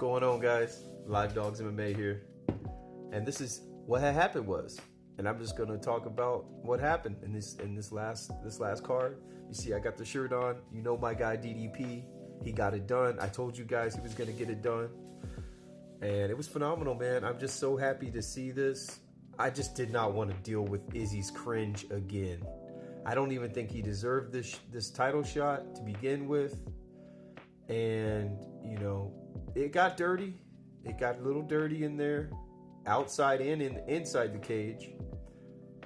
going on, guys? Live Dogs MMA here, and this is what had happened was, and I'm just gonna talk about what happened in this last card. You see, I got the shirt on. You know my guy DDP. He got it done. I told you guys he was gonna get it done, and it was phenomenal, man. I'm just so happy to see this. I just did not want to deal with Izzy's cringe again. I don't even think he deserved this title shot to begin with. And, you know, it got dirty. It got a little dirty in there, outside and inside the cage.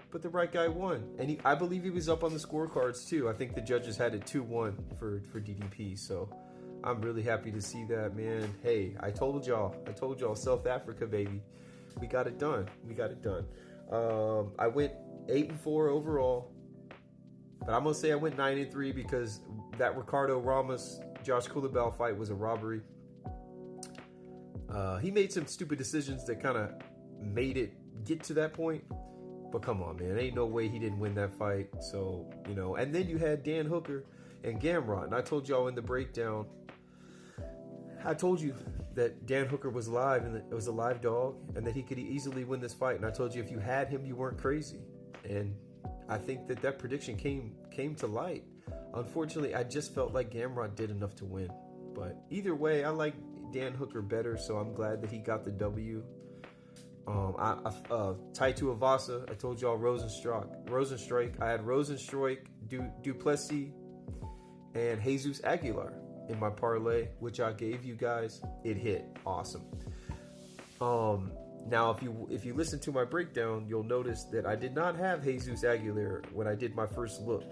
But the right guy won. And I believe he was up on the scorecards, too. I think the judges had it 2-1 for DDP. So I'm really happy to see that, man. Hey, I told y'all, South Africa, baby. We got it done. I went 8-4 overall. But I'm going to say I went 9-3 because that Ricardo Ramos Josh Kulabau fight was a robbery. He made some stupid decisions that kind of made it get to that point. But come on, man. Ain't no way he didn't win that fight. So, you know. And then you had Dan Hooker and Gamrot. And I told y'all in the breakdown, I told you that Dan Hooker was live and it was a live dog and that he could easily win this fight. And I told you if you had him, you weren't crazy. And I think that prediction came to light. Unfortunately, I just felt like Gamrot did enough to win. But either way, I like Dan Hooker better, so I'm glad that he got the W. Taitu Avasa, I told y'all Rosenstrike. I had Rosenstrike, Duplessis, and Jesus Aguilar in my parlay, which I gave you guys. It hit. Awesome. Now, if you listen to my breakdown, you'll notice that I did not have Jesus Aguilar when I did my first look.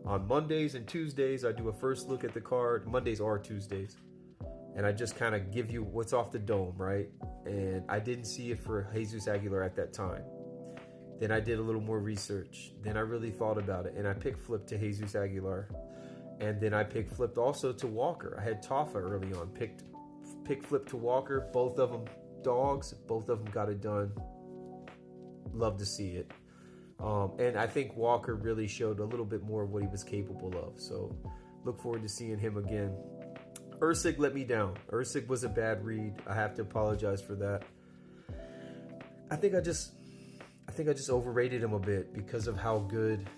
On Mondays and Tuesdays, I do a first look at the card. Mondays are Tuesdays. And I just kind of give you what's off the dome, right? And I didn't see it for Jesus Aguilar at that time. Then I did a little more research. Then I really thought about it. And I pick flipped to Jesus Aguilar. And then I pick flipped also to Walker. I had Taffa early on. Pick flip to Walker. Both of them dogs. Both of them got it done. Love to see it. And I think Walker really showed a little bit more of what he was capable of. So look forward to seeing him again. Usyk let me down. Usyk was a bad read. I have to apologize for that. I think I just overrated him a bit because of how good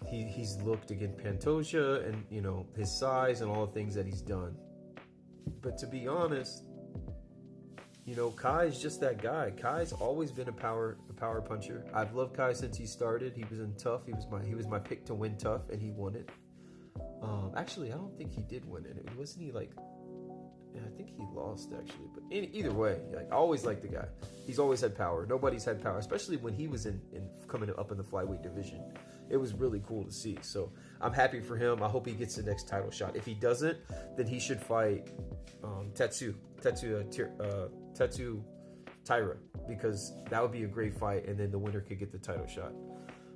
he's looked against Pantoja and, you know, his size and all the things that he's done. But to be honest, you know, Kai's just that guy. Kai's always been a power puncher. I've loved Kai since he started. He was in Tough. He was my pick to win Tough, and he won it. Actually, I don't think he did win it. Wasn't he like? Yeah, I think he lost actually. But either way, like, I always liked the guy. He's always had power. Nobody's had power, especially when he was in coming up in the flyweight division. It was really cool to see. So I'm happy for him. I hope he gets the next title shot. If he doesn't, then he should fight Tetsu Tyra, because that would be a great fight, and then the winner could get the title shot.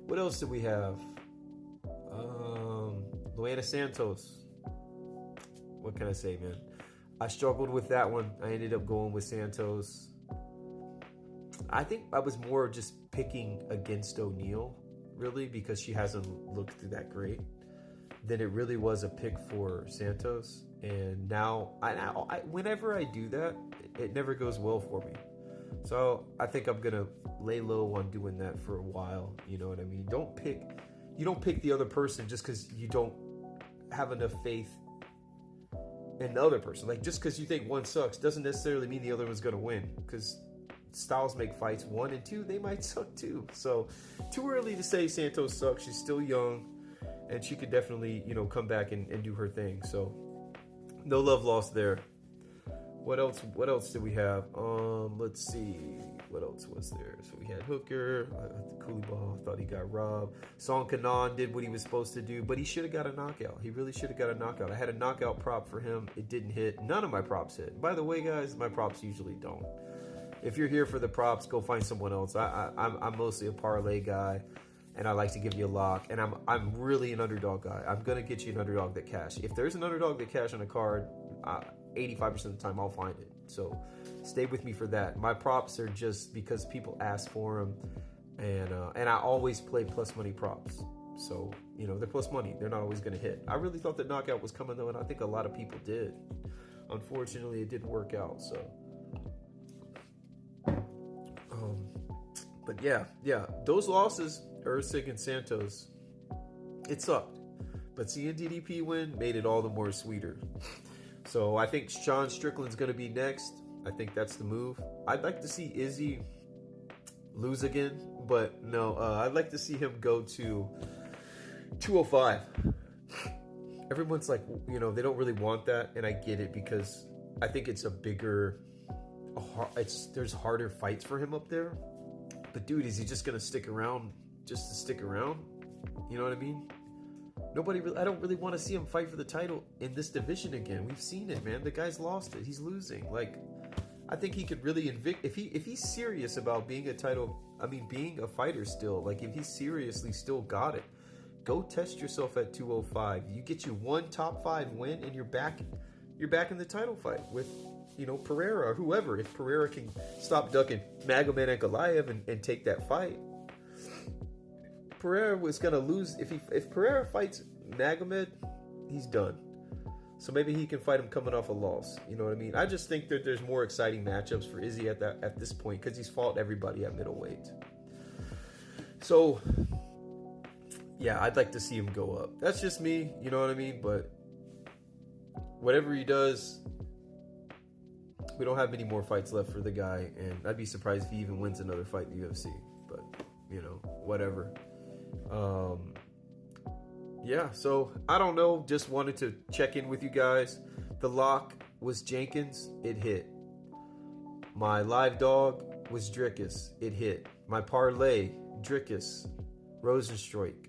What else did we have? Luana Santos. What can I say, man? I struggled with that one. I ended up going with Santos. I think I was more just picking against O'Neal, really, because she hasn't looked that great, than it really was a pick for Santos. And now, I whenever I do that, it never goes well for me. So I think I'm gonna lay low on doing that for a while. You know what I mean? You don't pick the other person just because you don't have enough faith in the other person. Like, just because you think one sucks doesn't necessarily mean the other one's gonna win. Because styles make fights. 1 and 2, they might suck too. So too early to say Santos sucks. She's still young, and she could definitely, you know, come back and do her thing. So no love lost there. What else did we have? Let's see. What else was there? So we had Hooker. Kulibau, thought he got robbed. Song Kanan did what he was supposed to do, but he should have got a knockout. He really should have got a knockout. I had a knockout prop for him. It didn't hit. None of my props hit. By the way, guys, my props usually don't. If you're here for the props, go find someone else. I'm mostly a parlay guy, and I like to give you a lock. And I'm really an underdog guy. I'm gonna get you an underdog that cash. If there's an underdog that cash on a card, 85% of the time I'll find it. So stay with me for that. My props are just because people ask for them, and I always play plus money props. So, you know, they're plus money. They're not always going to hit. I really thought the knockout was coming, though, and I think a lot of people did. unfortunately, it didn't work out. So, but yeah, those losses, Usyk and Santos, it sucked. But seeing DDP win made it all the more sweeter. So I think Sean Strickland's going to be next. I think that's the move. I'd like to see Izzy lose again, but no, I'd like to see him go to 205. Everyone's like, they don't really want that, and I get it because I think it's there's harder fights for him up there. But dude, is he just gonna stick around just to stick around? You know what I mean? I don't really want to see him fight for the title in this division again. We've seen it, man. The guy's lost it. He's losing. Like, I think he could really if he's serious about being being a fighter still. Like, if he seriously still got it, go test yourself at 205. You get you one top 5 win, and you're back in the title fight with, Pereira or whoever. If Pereira can stop ducking Magomed Ankalaev and take that fight, Pereira was gonna lose. If Pereira fights Magomed, he's done. So maybe he can fight him coming off a loss. You know what I mean? I just think that there's more exciting matchups for Izzy at this point because he's fought everybody at middleweight. So yeah, I'd like to see him go up. That's just me, you know what I mean? But whatever he does, we don't have many more fights left for the guy, and I'd be surprised if he even wins another fight in the UFC. But, whatever. Yeah, so I don't know. Just wanted to check in with you guys. The lock was Jenkins. It hit. My live dog was Drickus. It hit. My parlay, Drickus, Rosenstreich,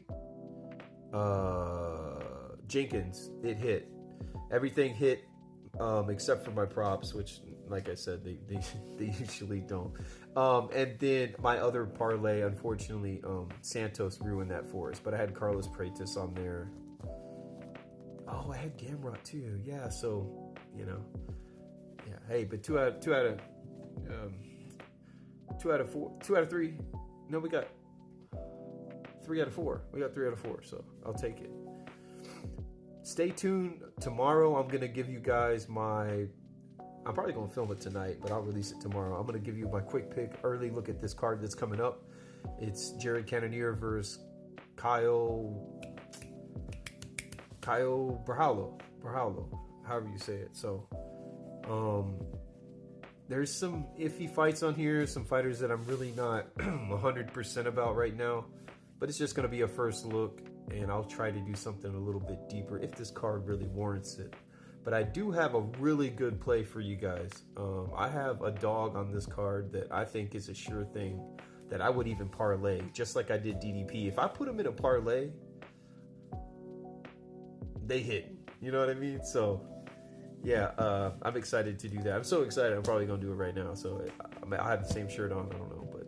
Jenkins. It hit. Everything hit except for my props, which, like I said, they usually don't. And then my other parlay, unfortunately, Santos ruined that for us. But I had Carlos Praetis on there. Oh, I had Gamrot too. Yeah, so yeah. Hey, but two out of 3. No, we got 3 out of 4. We got 3 out of 4. So I'll take it. Stay tuned. Tomorrow, I'm gonna give you guys I'm probably going to film it tonight, but I'll release it tomorrow. I'm going to give you my quick pick, early look at this card that's coming up. It's Jared Cannonier versus Kyle Brahalo, however you say it. So, there's some iffy fights on here, some fighters that I'm really not 100% about right now, but it's just going to be a first look, and I'll try to do something a little bit deeper if this card really warrants it. But I do have a really good play for you guys. I have a dog on this card that I think is a sure thing that I would even parlay, just like I did DDP. If I put them in a parlay, they hit. You know what I mean? So, yeah, I'm excited to do that. I'm so excited, I'm probably going to do it right now. So, I have the same shirt on. I don't know. But,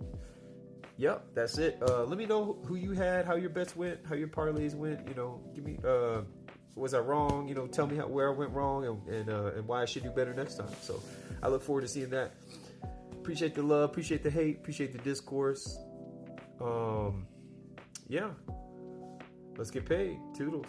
yep, that's it. Let me know who you had, how your bets went, how your parlays went. Give me... was I wrong? Tell me where I went wrong and why I should do better next time. So I look forward to seeing that. Appreciate the love, appreciate the hate, appreciate the discourse. Yeah. Let's get paid. Toodles.